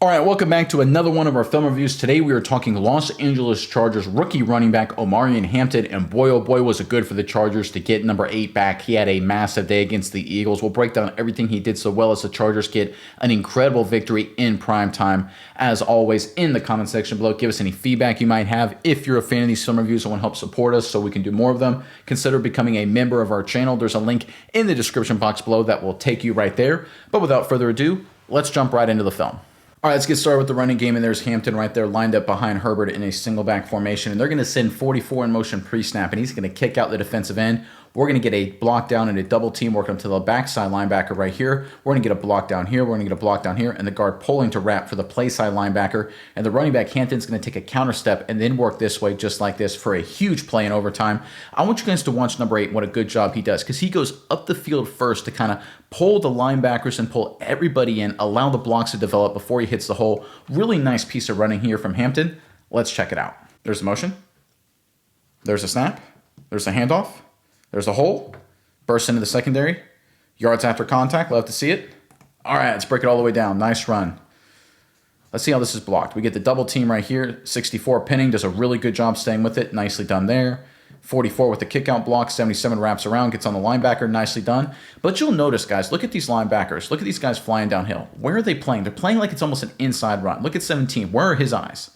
All right, welcome back to another one of our film reviews. Today we are talking Los Angeles Chargers rookie running back Omarion Hampton, and boy, oh boy, was it good for the Chargers to get number 8 back. He had a massive day against the Eagles. We'll break down everything he did so well as the Chargers get an incredible victory in prime time. As always, in the comment section below, give us any feedback you might have. If you're a fan of these film reviews and want to help support us so we can do more of them, consider becoming a member of our channel. There's a link in the description box below that will take you right there. But without further ado, let's jump right into the film. All right, let's get started with the running game, and there's Hampton right there lined up behind Herbert in a single back formation, and they're going to send 44 in motion pre-snap, and he's going to kick out the defensive end. We're going to get a block down and a double team working up to the backside linebacker right here. We're going to get a block down here. We're going to get a block down here, and the guard pulling to wrap for the play side linebacker. And the running back, Hampton's going to take a counter step and then work this way just like this for a huge play in overtime. I want you guys to watch number 8, what a good job he does, because he goes up the field first to kind of pull the linebackers and pull everybody in, allow the blocks to develop before he hits the hole. Really nice piece of running here from Hampton. Let's check it out. There's the motion. There's a snap. There's a handoff. There's a hole. Bursts into the secondary. Yards after contact. Love to see it. All right, let's break it all the way down. Nice run. Let's see how this is blocked. We get the double team right here. 64 pinning. Does a really good job staying with it. Nicely done there. 44 with the kick out block. 77 wraps around. Gets on the linebacker. Nicely done. But you'll notice, guys, look at these linebackers. Look at these guys flying downhill. Where are they playing? They're playing like it's almost an inside run. Look at 17. Where are his eyes?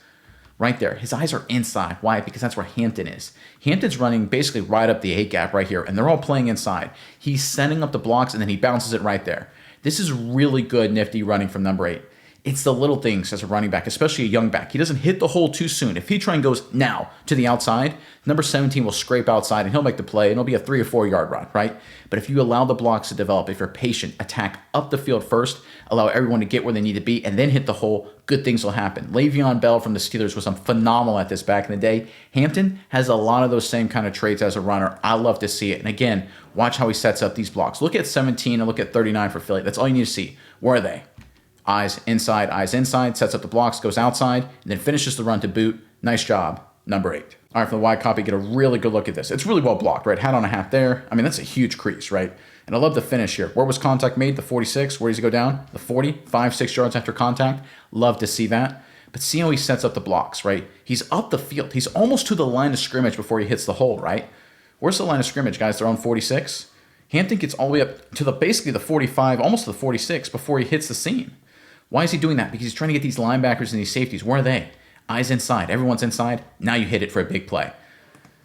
Right there. His eyes are inside. Why? Because that's where Hampton is. Hampton's running basically right up the A gap right here, and they're all playing inside. He's setting up the blocks, and then he bounces it right there. This is really good, nifty running from number 8. It's the little things as a running back, especially a young back. He doesn't hit the hole too soon. If he try and goes now to the outside, number 17 will scrape outside, and he'll make the play, and it'll be a 3 or 4 yard run, right? But if you allow the blocks to develop, if you're patient, attack up the field first, allow everyone to get where they need to be, and then hit the hole, good things will happen. Le'Veon Bell from the Steelers was phenomenal at this back in the day. Hampton has a lot of those same kind of traits as a runner. I love to see it. And again, watch how he sets up these blocks. Look at 17 and look at 39 for Philly. That's all you need to see. Where are they? Eyes inside, sets up the blocks, goes outside, and then finishes the run to boot. Nice job, number 8. All right, for the wide copy, get a really good look at this. It's really well blocked, right? Hat on a hat there. I mean, that's a huge crease, right? And I love the finish here. Where was contact made? The 46. Where does he go down? The 40, 5-6 yards after contact. Love to see that. But see how he sets up the blocks, right? He's up the field. He's almost to the line of scrimmage before he hits the hole, right? Where's the line of scrimmage, guys? They're on 46. Hampton gets all the way up to basically the 45, almost to the 46 before he hits the seam. Why is he doing that? Because he's trying to get these linebackers and these safeties. Where are they? Eyes inside. Everyone's inside. Now you hit it for a big play.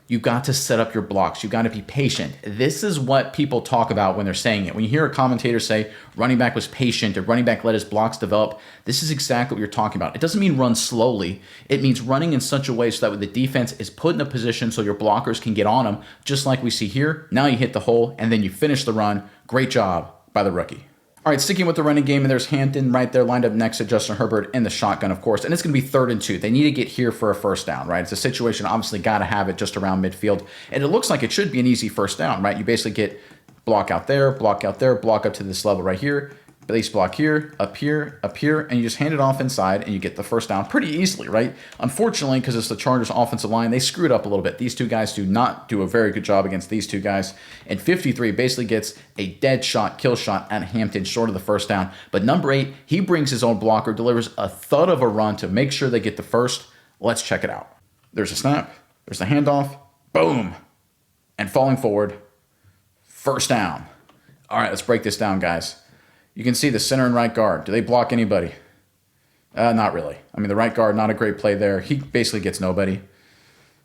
You've got to set up your blocks. You've got to be patient. This is what people talk about when they're saying it. When you hear a commentator say running back was patient or running back let his blocks develop, this is exactly what you're talking about. It doesn't mean run slowly. It means running in such a way so that when the defense is put in a position so your blockers can get on them, just like we see here. Now you hit the hole and then you finish the run. Great job by the rookie. All right, sticking with the running game, and there's Hampton right there lined up next to Justin Herbert in the shotgun, of course, and it's going to be 3rd and 2. They need to get here for a first down, right? It's a situation, obviously, got to have it just around midfield, and it looks like it should be an easy first down, right? You basically get block out there, block out there, block up to this level right here, base block here, up here, up here, and you just hand it off inside, and you get the first down pretty easily, right? Unfortunately, because it's the Chargers offensive line, they screwed up a little bit. These two guys do not do a very good job against these two guys, and 53 basically gets a dead shot, kill shot at Hampton short of the first down. But number 8, he brings his own blocker, delivers a thud of a run to make sure they get the first. Let's check it out. There's a snap, there's a handoff, boom, and falling forward, first down. All right, let's break this down, guys. You can see the center and right guard. Do they block anybody? Not really. I mean, the right guard, not a great play there. He basically gets nobody.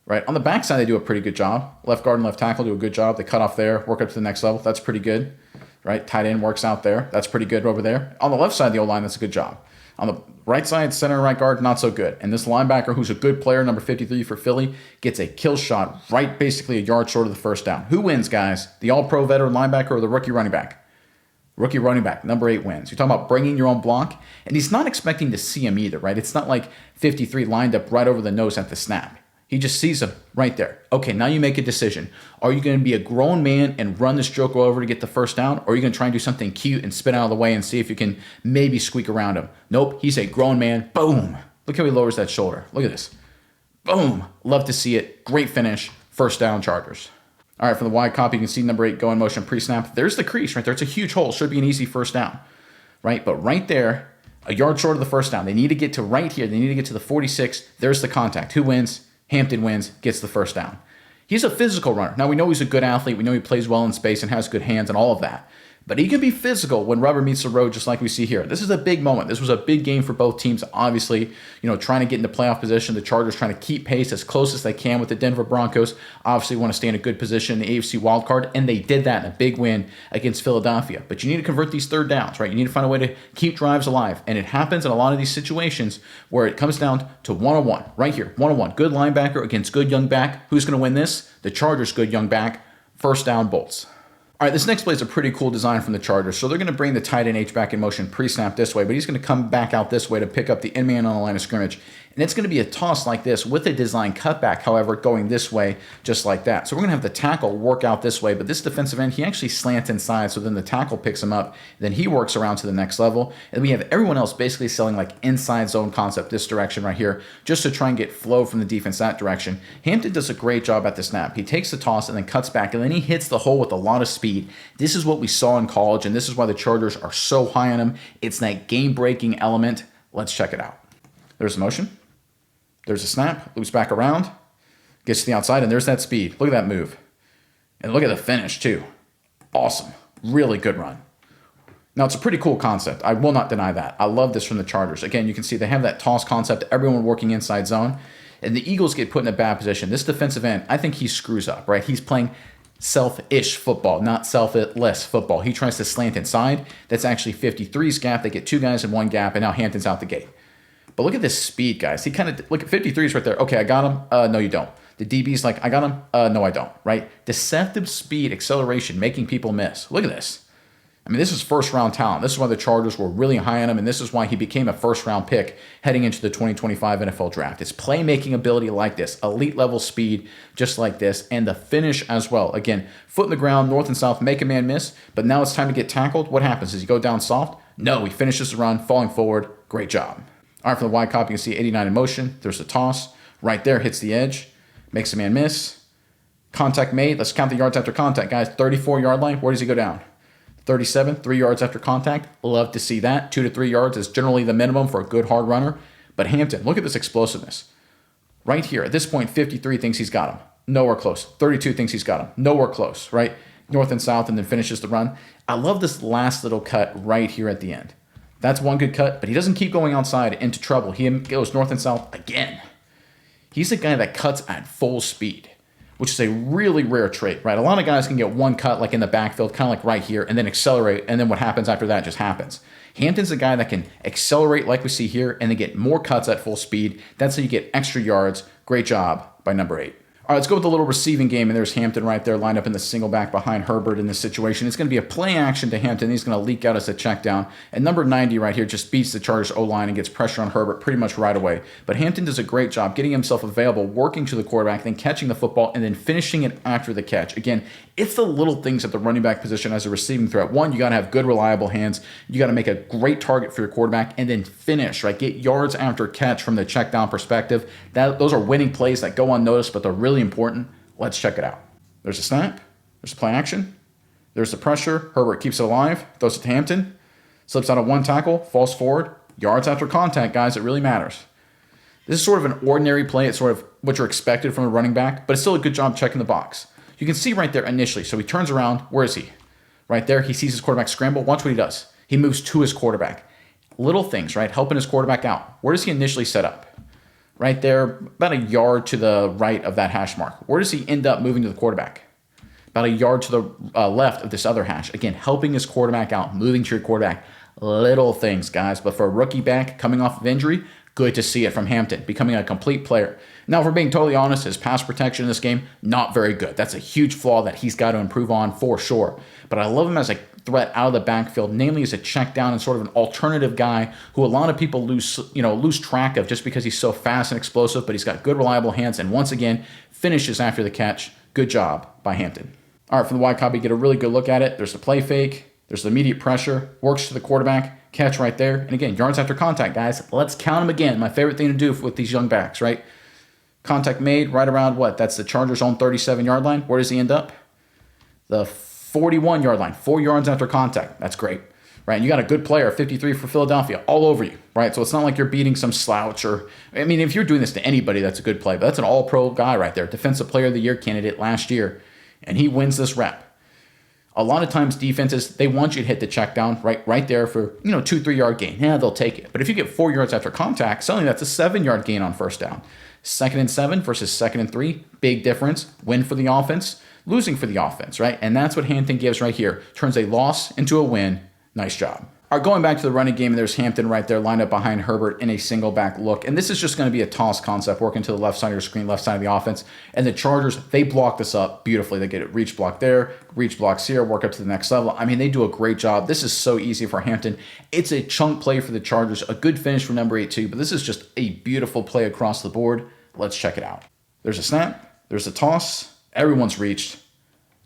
Right? On the backside, they do a pretty good job. Left guard and left tackle do a good job. They cut off there, work up to the next level. That's pretty good. Right? Tight end works out there. That's pretty good over there. On the left side of the O-line, that's a good job. On the right side, center and right guard, not so good. And this linebacker, who's a good player, number 53 for Philly, gets a kill shot right basically a yard short of the first down. Who wins, guys? The all-pro veteran linebacker or the rookie running back? Rookie running back, number 8 wins. You're talking about bringing your own block, and he's not expecting to see him either, right? It's not like 53 lined up right over the nose at the snap. He just sees him right there. Okay, now you make a decision. Are you going to be a grown man and run this joker over to get the first down, or are you going to try and do something cute and spin out of the way and see if you can maybe squeak around him? Nope, he's a grown man. Boom. Look how he lowers that shoulder. Look at this. Boom. Love to see it. Great finish. First down, Chargers. All right, for the wide copy, you can see number 8 go in motion pre-snap. There's the crease right there. It's a huge hole. Should be an easy first down, right? But right there, A yard short of the first down. They need to get to right here. They need to get to the 46. There's the contact. Who wins? Hampton wins, gets the first down. He's a physical runner. Now, we know he's a good athlete. We know he plays well in space and has good hands and all of that. But he can be physical when rubber meets the road, just like we see here. This is a big moment. This was a big game for both teams. Obviously, trying to get into playoff position. The Chargers trying to keep pace as close as they can with the Denver Broncos. Obviously want to stay in a good position in the AFC wildcard, and they did that in a big win against Philadelphia. But you need to convert these third downs, right? You need to find a way to keep drives alive. And it happens in a lot of these situations where it comes down to one-on-one. Right here, one-on-one. Good linebacker against good young back. Who's going to win this? The Chargers' good young back. First down bolts. All right, this next play is a pretty cool design from the Chargers. So they're going to bring the tight end H-back in motion pre-snap this way, but he's going to come back out this way to pick up the end man on the line of scrimmage. And it's going to be a toss like this with a design cutback, however, going this way, just like that. So we're going to have the tackle work out this way, but this defensive end, he actually slants inside, so then the tackle picks him up, then he works around to the next level, and we have everyone else basically selling like inside zone concept this direction right here, just to try and get flow from the defense that direction. Hampton does a great job at the snap. He takes the toss and then cuts back, and then he hits the hole with a lot of speed. This is what we saw in college, and this is why the Chargers are so high on him. It's that game-breaking element. Let's check it out. There's the motion. There's a snap, loops back around, gets to the outside, and there's that speed. Look at that move. And look at the finish, too. Awesome. Really good run. Now, it's a pretty cool concept. I will not deny that. I love this from the Chargers. Again, you can see they have that toss concept, everyone working inside zone, and the Eagles get put in a bad position. This defensive end, I think he screws up, right? He's playing selfish football, not selfless football. He tries to slant inside. That's actually 53's gap. They get two guys in one gap, and now Hampton's out the gate. But look at this speed, guys. He kind of, look at 53's right there. Okay, I got him. No, you don't. The DB's like, I got him. No, I don't, right? Deceptive speed, acceleration, making people miss. Look at this. I mean, this is first-round talent. This is why the Chargers were really high on him, and this is why he became a first-round pick heading into the 2025 NFL Draft. It's playmaking ability like this, elite-level speed just like this, and the finish as well. Again, foot in the ground, north and south, make a man miss, but now it's time to get tackled. What happens? Does he go down soft? No, he finishes the run, falling forward. Great job. All right, from the wide copy, you can see 89 in motion. There's the toss. Right there, hits the edge. Makes a man miss. Contact made. Let's count the yards after contact, guys. 34-yard line. Where does he go down? 37, 3 yards after contact. Love to see that. 2 to 3 yards is generally the minimum for a good hard runner. But Hampton, look at this explosiveness. Right here, at this point, 53 thinks he's got him. Nowhere close. 32 thinks he's got him. Nowhere close, right? North and south, and then finishes the run. I love this last little cut right here at the end. That's one good cut, but he doesn't keep going outside into trouble. He goes north and south again. He's a guy that cuts at full speed, which is a really rare trait, right? A lot of guys can get one cut like in the backfield, kind of like right here, and then accelerate, and then what happens after that just happens. Hampton's a guy that can accelerate like we see here, and then get more cuts at full speed. That's how you get extra yards. Great job by number 8. All right, let's go with the little receiving game, and there's Hampton right there lined up in the single back behind Herbert in this situation. It's going to be a play action to Hampton. He's going to leak out as a check down. And number 90 right here just beats the Chargers O-line and gets pressure on Herbert pretty much right away. But Hampton does a great job getting himself available, working to the quarterback, then catching the football, and then finishing it after the catch. Again, it's the little things at the running back position as a receiving threat. One, you got to have good, reliable hands. You got to make a great target for your quarterback, and then finish, right? Get yards after catch from the check down perspective. Those are winning plays that go unnoticed, but they're really important. Let's check it out. There's a snap. There's a play action. There's the pressure. Herbert keeps it alive. Throws it to Hampton. Slips out of one tackle. Falls forward. Yards after contact, guys. It really matters. This is sort of an ordinary play. It's sort of what you're expected from a running back, but it's still a good job checking the box. You can see right there initially. So he turns around. Where is he? Right there. He sees his quarterback scramble. Watch what he does. He moves to his quarterback. Little things, right? Helping his quarterback out. Where does he initially set up? Right there, about a yard to the right of that hash mark. Where does he end up moving to the quarterback? About a yard to the left of this other hash. Again, helping his quarterback out, moving to your quarterback. Little things, guys. But for a rookie back coming off of injury, good to see it from Hampton, becoming a complete player. Now, if we're being totally honest, his pass protection in this game, not very good. That's a huge flaw that he's got to improve on for sure. But I love him as a threat out of the backfield, namely as a check down and sort of an alternative guy who a lot of people lose track of just because he's so fast and explosive, but he's got good, reliable hands, and once again, finishes after the catch. Good job by Hampton. All right, from the wide copy, get a really good look at it. There's the play fake. There's the immediate pressure. Works to the quarterback. Catch right there. And again, yards after contact, guys. Let's count them again. My favorite thing to do with these young backs, right? Contact made right around what? That's the Chargers' own 37-yard line. Where does he end up? The 41-yard line. 4 yards after contact. That's great. right? And you got a good player, 53 for Philadelphia, all over you, right? So it's not like you're beating some slouch or, I mean, if you're doing this to anybody, that's a good play, but that's an all-pro guy right there, Defensive Player of the Year candidate last year, and he wins this rep. A lot of times defenses, they want you to hit the check down right there for, 2-3 yard gain. Yeah, they'll take it. But if you get 4 yards after contact, suddenly that's a 7-yard gain on first down. 2nd and 7 versus 2nd and 3, big difference. Win for the offense, losing for the offense, right? And that's what Hampton gives right here. Turns a loss into a win. Nice job. All right, going back to the running game, there's Hampton right there lined up behind Herbert in a single back look. And this is just going to be a toss concept working to the left side of your screen, left side of the offense. And the Chargers, they block this up beautifully. They get it reach block there, reach blocks here, work up to the next level. I mean, they do a great job. This is so easy for Hampton. It's a chunk play for the Chargers, a good finish from number 8 too, but this is just a beautiful play across the board. Let's check it out. There's a snap, there's a toss, everyone's reached,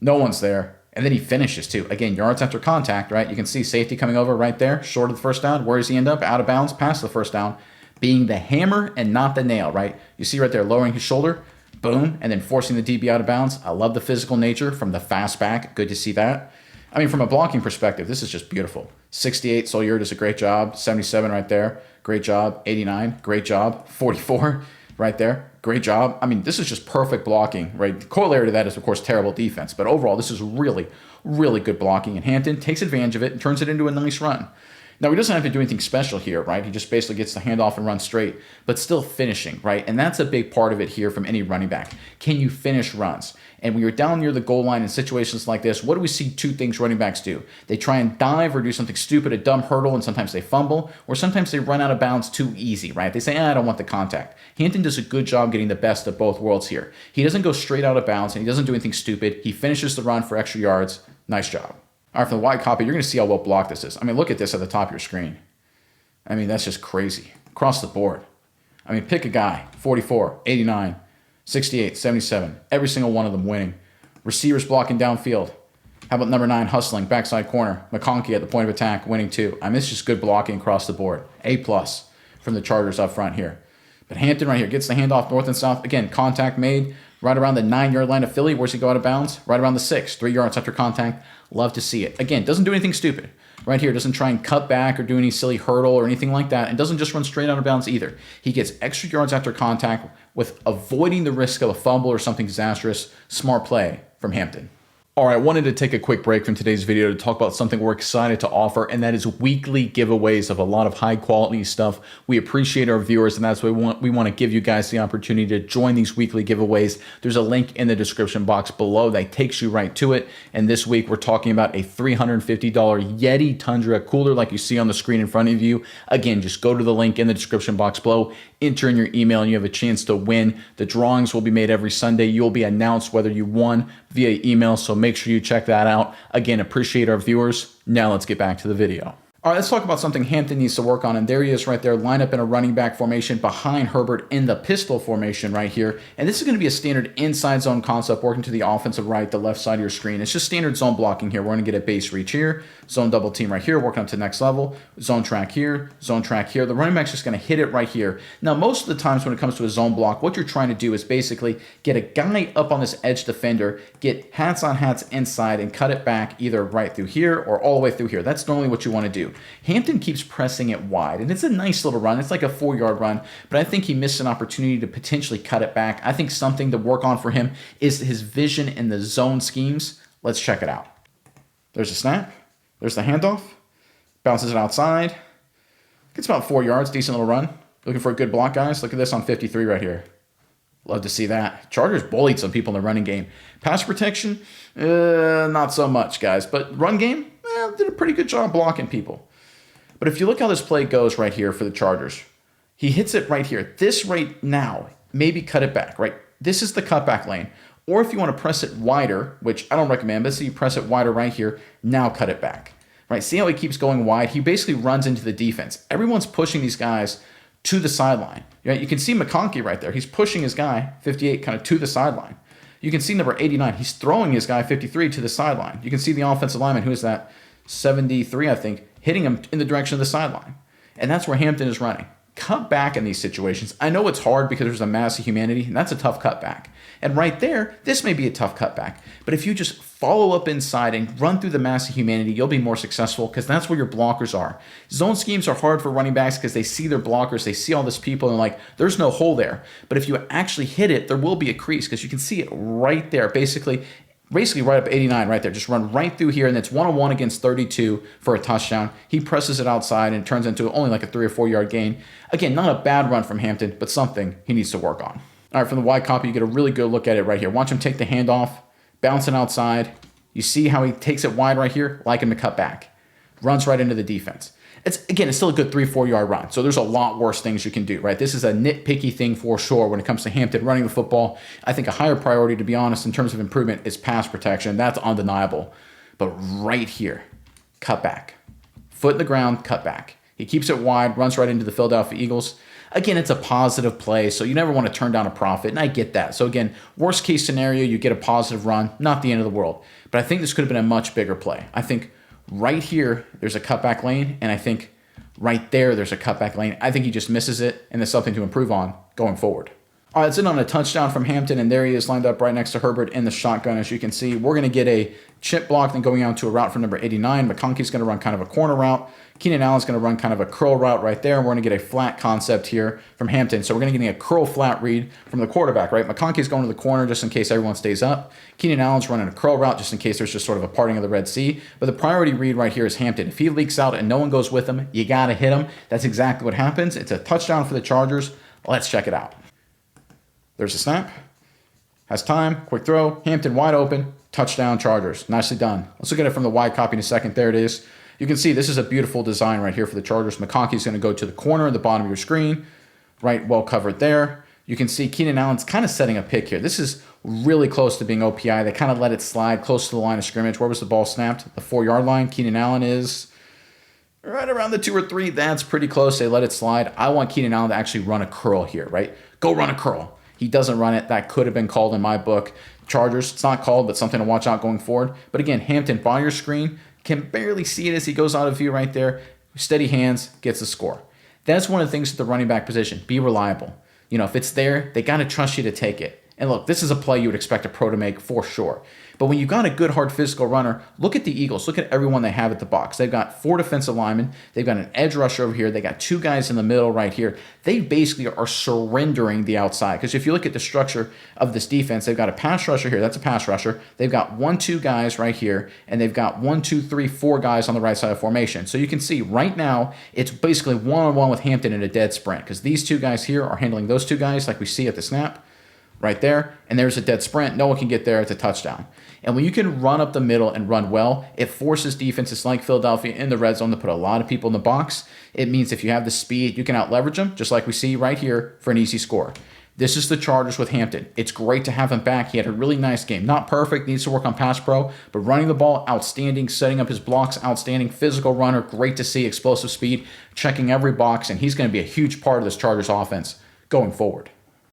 no one's there. And then he finishes too. Again, yards after contact, right? You can see safety coming over right there, short of the first down. Where does he end up? Out of bounds, past the first down, being the hammer and not the nail, right? You see right there, lowering his shoulder, boom, and then forcing the DB out of bounds. I love the physical nature from the fast back. Good to see that. I mean, from a blocking perspective, this is just beautiful. 68, Solier does a great job. 77 right there, great job. 89, great job. 44 right there, great job. I mean, this is just perfect blocking, right? The corollary to that is, of course, terrible defense. But overall, this is really, really good blocking. And Hampton takes advantage of it and turns it into a nice run. Now, he doesn't have to do anything special here, right? He just basically gets the handoff and runs straight, but still finishing, right? And that's a big part of it here from any running back. Can you finish runs? And when you're down near the goal line in situations like this, what do we see 2 things running backs do? They try and dive or do something stupid, a dumb hurdle, and sometimes they fumble, or sometimes they run out of bounds too easy, right? They say, I don't want the contact. Hampton does a good job getting the best of both worlds here. He doesn't go straight out of bounds, and he doesn't do anything stupid. He finishes the run for extra yards. Nice job. All right, for the wide copy, you're going to see how well blocked this is. I mean, look at this at the top of your screen. I mean, that's just crazy. Across the board. I mean, pick a guy. 44, 89, 68, 77. Every single one of them winning. Receivers blocking downfield. How about number 9 hustling, backside corner. McConkey at the point of attack, winning too. I mean, it's just good blocking across the board. A+ from the Chargers up front here. But Hampton right here gets the handoff north and south. Again, contact made right around the 9-yard line of Philly. Where's he go out of bounds? Right around the 6, 3 yards after contact. Love to see it. Again, doesn't do anything stupid. Right here, doesn't try and cut back or do any silly hurdle or anything like that. And doesn't just run straight out of bounds either. He gets extra yards after contact with avoiding the risk of a fumble or something disastrous. Smart play from Hampton. All right, I wanted to take a quick break from today's video to talk about something we're excited to offer, and that is weekly giveaways of a lot of high quality stuff. We appreciate our viewers, and that's what we want to give you guys the opportunity to join these weekly giveaways. There's a link in the description box below that takes you right to it. And this week we're talking about a $350 Yeti Tundra cooler like you see on the screen in front of you. Again, just go to the link in the description box below, enter in your email, and you have a chance to win. The drawings will be made every Sunday. You'll be announced whether you won via email, so make sure you check that out. Again, appreciate our viewers. Now let's get back to the video. All right, let's talk about something Hampton needs to work on. And there he is right there, lined up in a running back formation behind Herbert in the pistol formation right here. And this is going to be a standard inside zone concept working to the offensive right, the left side of your screen. It's just standard zone blocking here. We're going to get a base reach here, zone double team right here, working up to the next level, zone track here, zone track here. The running back's just going to hit it right here. Now, most of the times when it comes to a zone block, what you're trying to do is basically get a guy up on this edge defender, get hats on hats inside, and cut it back either right through here or all the way through here. That's normally what you want to do. Hampton keeps pressing it wide, and it's a nice little run. It's like a 4-yard run, but I think he missed an opportunity to potentially cut it back. I think something to work on for him is his vision in the zone schemes. Let's check it out. There's a snap. There's the handoff. Bounces it outside. Gets about 4 yards. Decent little run. Looking for a good block, guys. Look at this on 53 right here. Love to see that. Chargers bullied some people in the running game. Pass protection, not so much, guys. But run game, did a pretty good job blocking people. But if you look how this play goes right here for the Chargers, he hits it right here. This right now, maybe cut it back, right? This is the cutback lane. Or if you want to press it wider, which I don't recommend, but see you press it wider right here, now cut it back, right? See how he keeps going wide? He basically runs into the defense. Everyone's pushing these guys to the sideline. You can see McConkey right there. He's pushing his guy, 58, kind of to the sideline. You can see number 89. He's throwing his guy, 53, to the sideline. You can see the offensive lineman, who is that? 73, I think, hitting him in the direction of the sideline. And that's where Hampton is running. cut back in these situations. I know it's hard because there's a mass of humanity, and that's a tough cutback. And right there, this may be a tough cutback. But if you just follow up inside and run through the mass of humanity, you'll be more successful because that's where your blockers are. Zone schemes are hard for running backs because they see their blockers, they see all this people, and like, there's no hole there. But if you actually hit it, there will be a crease because you can see it right there. Basically right up 89 right there. Just run right through here, and it's 1-on-1 against 32 for a touchdown. He presses it outside, and it turns into only like a 3 or 4 yard gain. Again, not a bad run from Hampton, but something he needs to work on. All right, from the wide copy, you get a really good look at it right here. Watch him take the handoff, bounce it outside. You see how he takes it wide right here? Like him to cut back. Runs right into the defense. It's still a good 3-4 yard run. So there's a lot worse things you can do, right? This is a nitpicky thing for sure when it comes to Hampton running the football. I think a higher priority, to be honest, in terms of improvement is pass protection. That's undeniable. But right here, cut back. Foot in the ground, cut back. He keeps it wide, runs right into the Philadelphia Eagles. Again, it's a positive play, so you never want to turn down a profit, and I get that. So again, worst case scenario, you get a positive run, not the end of the world. But I think this could have been a much bigger play. I think right here, there's a cutback lane, and I think right there's a cutback lane. I think he just misses it, and there's something to improve on going forward. All right, it's in on a touchdown from Hampton, and there he is lined up right next to Herbert in the shotgun. As you can see, we're going to get a chip block, then going out to a route from number 89. McConkey's going to run kind of a corner route. Keenan Allen's going to run kind of a curl route right there, and we're going to get a flat concept here from Hampton. So we're going to get a curl flat read from the quarterback, right? McConkey's going to the corner just in case everyone stays up. Keenan Allen's running a curl route just in case there's just sort of a parting of the Red Sea. But the priority read right here is Hampton. If he leaks out and no one goes with him, you got to hit him. That's exactly what happens. It's a touchdown for the Chargers. Let's check it out. There's a snap. Has time. Quick throw. Hampton wide open. Touchdown Chargers. Nicely done. Let's look at it from the wide copy in a second. There it is. You can see this is a beautiful design right here for the Chargers. McConkey's going to go to the corner at the bottom of your screen. Right, well covered there. You can see Keenan Allen's kind of setting a pick here. This is really close to being OPI. They kind of let it slide close to the line of scrimmage. Where was the ball snapped? The 4 yard line. Keenan Allen is right around the 2 or 3. That's pretty close. They let it slide. I want Keenan Allen to actually run a curl here, right? Go run a curl. He doesn't run it. That could have been called in my book. Chargers, it's not called, but something to watch out going forward. But again, Hampton by your screen, can barely see it as he goes out of view right there. Steady hands, gets the score. That's one of the things at the running back position. Be reliable. You know, if it's there, they got to trust you to take it. And look, this is a play you would expect a pro to make for sure. But when you've got a good, hard physical runner, look at the Eagles. Look at everyone they have at the box. They've got 4 defensive linemen. They've got an edge rusher over here. They got 2 guys in the middle right here. They basically are surrendering the outside. Because if you look at the structure of this defense, they've got a pass rusher here. That's a pass rusher. They've got 1, 2 guys right here. And they've got 1, 2, 3, 4 guys on the right side of formation. So you can see right now, it's basically one-on-one with Hampton in a dead sprint. Because these 2 guys here are handling those 2 guys like we see at the snap. Right there, and there's a dead sprint. No one can get there. It's a touchdown. And when you can run up the middle and run well, it forces defenses like Philadelphia in the red zone to put a lot of people in the box. It means if you have the speed, you can out-leverage them, just like we see right here for an easy score. This is the Chargers with Hampton. It's great to have him back. He had a really nice game. Not perfect, needs to work on pass pro, but running the ball, outstanding. Setting up his blocks, outstanding. Physical runner, great to see. Explosive speed, checking every box, and he's going to be a huge part of this Chargers offense going forward.